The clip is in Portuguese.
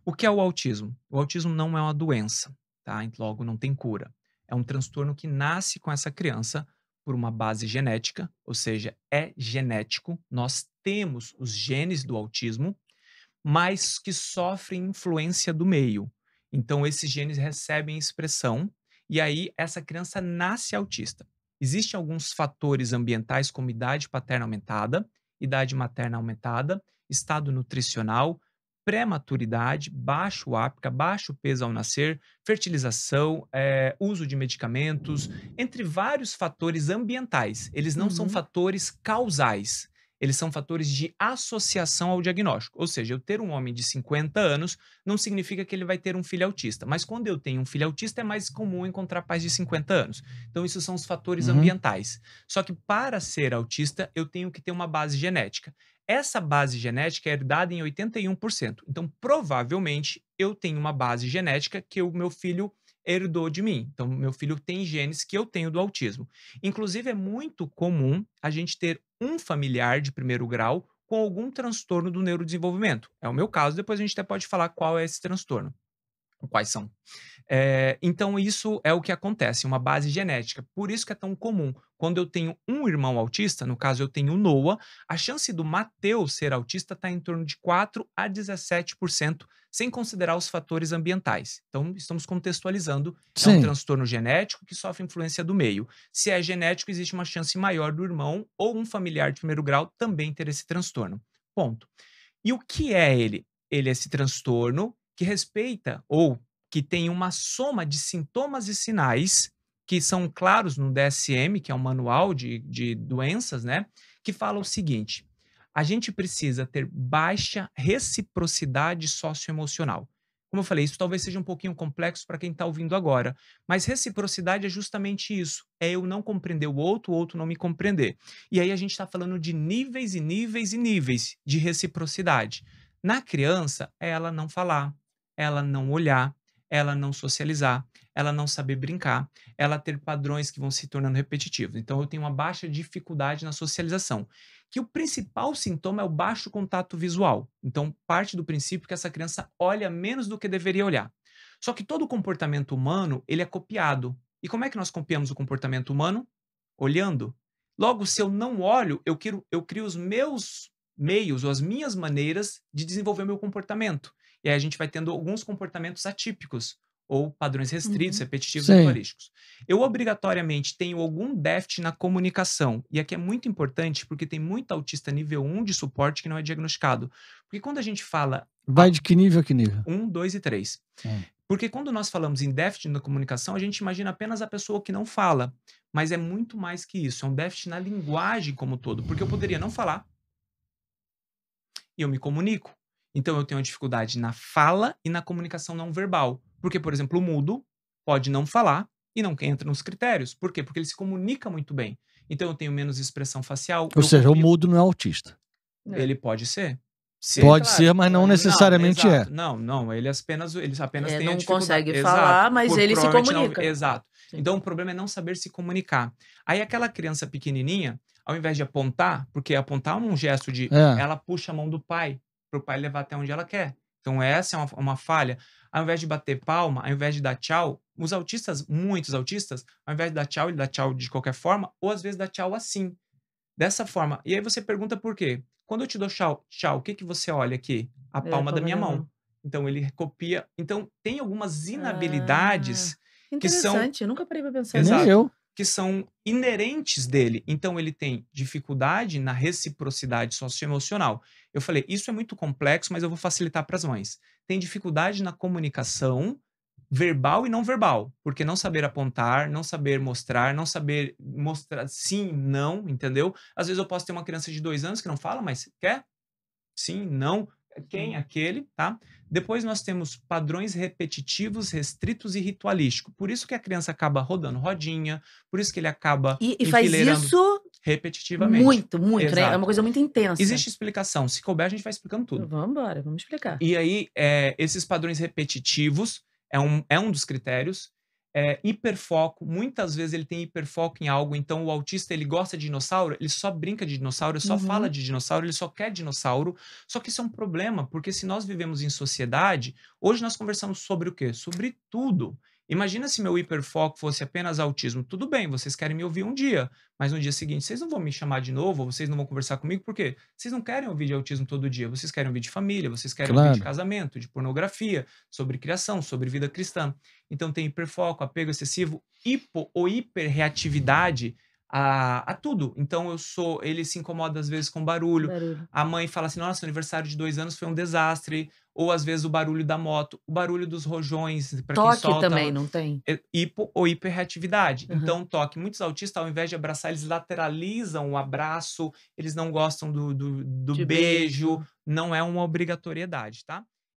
O que é o autismo? O autismo não é uma doença, tá? Logo, não tem cura. É um transtorno que nasce com essa criança por uma base genética, ou seja, é genético. Nós temos os genes do autismo, mas que sofrem influência do meio. Então, esses genes recebem expressão e aí essa criança nasce autista. Existem alguns fatores ambientais, como idade paterna aumentada, idade materna aumentada, estado nutricional, prematuridade, baixo ápica, baixo peso ao nascer, fertilização, uso de medicamentos, entre vários fatores ambientais. Eles não são Uhum. fatores causais. Eles são fatores de associação ao diagnóstico. Ou seja, eu ter um homem de 50 anos não significa que ele vai ter um filho autista. Mas quando eu tenho um filho autista, é mais comum encontrar pais de 50 anos. Então, isso são os fatores Uhum. ambientais. Só que para ser autista, eu tenho que ter uma base genética. Essa base genética é herdada em 81%. Então, provavelmente, eu tenho uma base genética que o meu filho herdou de mim. Então, meu filho tem genes que eu tenho do autismo. Inclusive, é muito comum a gente ter um familiar de primeiro grau com algum transtorno do neurodesenvolvimento. É o meu caso, depois a gente até pode falar qual é esse transtorno, ou quais são. Então, isso é o que acontece, uma base genética. Por isso que é tão comum. Quando eu tenho um irmão autista, no caso eu tenho o Noah, a chance do Mateus ser autista está em torno de 4 a 17%, sem considerar os fatores ambientais. Então, estamos contextualizando. É um Sim. transtorno genético que sofre influência do meio. Se é genético, existe uma chance maior do irmão ou um familiar de primeiro grau também ter esse transtorno. Ponto. E o que é ele? Ele é esse transtorno que respeita ou que tem uma soma de sintomas e sinais que são claros no DSM, que é um manual de doenças, né? Que fala o seguinte: a gente precisa ter baixa reciprocidade socioemocional. Como eu falei, isso talvez seja um pouquinho complexo para quem está ouvindo agora, mas reciprocidade é justamente isso: é eu não compreender o outro não me compreender. E aí a gente está falando de níveis e níveis e níveis de reciprocidade. Na criança, é ela não falar, ela não olhar, ela não socializar, ela não saber brincar, ela ter padrões que vão se tornando repetitivos. Então, eu tenho uma baixa dificuldade na socialização, que o principal sintoma é o baixo contato visual. Então, parte do princípio que essa criança olha menos do que deveria olhar. Só que todo comportamento humano, ele é copiado. E como é que nós copiamos o comportamento humano? Olhando. Logo, se eu não olho, eu crio os meus meios ou as minhas maneiras de desenvolver o meu comportamento. E aí a gente vai tendo alguns comportamentos atípicos, ou padrões restritos, Uhum. repetitivos, Sim. ritualísticos. Eu obrigatoriamente tenho algum déficit na comunicação. E aqui é muito importante, porque tem muito autista nível 1 de suporte que não é diagnosticado. Porque quando a gente fala Vai de que nível a que nível? 1, 2 e 3. Hum. Porque quando nós falamos em déficit na comunicação, a gente imagina apenas a pessoa que não fala. Mas é muito mais que isso. É um déficit na linguagem como um todo. Porque eu poderia não falar e eu me comunico. Então eu tenho uma dificuldade na fala e na comunicação não verbal. Porque, por exemplo, o mudo pode não falar e não entra nos critérios. Por quê? Porque ele se comunica muito bem. Então eu tenho menos expressão facial, Ou eu seja, o copio. mudo não é autista. É. Ele pode ser. Se Sim, Pode claro, ser, mas não pode. necessariamente é. exato. Não, ele apenas tem a Não dificuldade. consegue Exato. falar, mas Por ele se provavelmente não. comunica. Exato. Sim. Então o problema é não saber se comunicar. Aí aquela criança pequenininha, ao invés de apontar, porque apontar é um gesto de. É. Ela puxa a mão do pai, para o pai levar até onde ela quer. Então essa é uma falha. Ao invés de bater palma, ao invés de dar tchau, os autistas, muitos autistas, ao invés de dar tchau, ele dá tchau de qualquer forma, ou às vezes dá tchau assim. Dessa forma. E aí você pergunta por quê? Quando eu te dou tchau, o que que você olha aqui? A É, palma da palma minha da mão. mão. Então ele copia. Então tem algumas Ah, inabilidades que são, interessante, eu nunca parei pra pensar Nem nisso. exato, eu. que são inerentes dele. Então ele tem dificuldade na reciprocidade socioemocional. Eu falei, isso é muito complexo, mas eu vou facilitar para as mães. Tem dificuldade na comunicação verbal e não verbal, porque não saber apontar, não saber mostrar, não saber mostrar sim, não, entendeu? Às vezes eu posso ter uma criança de 2 anos que não fala, mas quer? Sim, não. Quem? Aquele, tá? Depois nós temos padrões repetitivos, restritos e ritualísticos. Por isso que a criança acaba rodando rodinha, por isso que ele acaba E faz enfileirando isso repetitivamente. muito, muito, né? É uma Exato. coisa muito intensa. Existe explicação. Se couber, a gente vai explicando tudo. Vamos embora, vamos explicar. E aí, esses padrões repetitivos é um dos critérios. Hiperfoco, muitas vezes ele tem hiperfoco em algo, então o autista ele gosta de dinossauro, ele só brinca de dinossauro, ele só fala Uhum. de dinossauro, ele só quer dinossauro. Só que isso é um problema, porque se nós vivemos em sociedade, hoje nós conversamos sobre o quê? Sobre tudo. Imagina se meu hiperfoco fosse apenas autismo. Tudo bem, vocês querem me ouvir um dia, mas no dia seguinte vocês não vão me chamar de novo, ou vocês não vão conversar comigo, por quê? Vocês não querem ouvir de autismo todo dia, vocês querem ouvir de família, vocês querem ouvir de Claro. casamento, de pornografia, sobre criação, sobre vida cristã. Então tem hiperfoco, apego excessivo, hipo ou hiperreatividade a tudo. Então ele se incomoda às vezes com barulho. Barulho. A mãe fala assim: "Nossa, o aniversário de 2 anos foi um desastre", ou às vezes o barulho da moto, o barulho dos rojões, para quem Toque também, solta, não tem? hipo ou hiperreatividade. Aham. Então toque, muitos autistas ao invés de abraçar, eles lateralizam o abraço, eles não gostam do De beijo, beijo. não é uma obrigatoriedade, tá?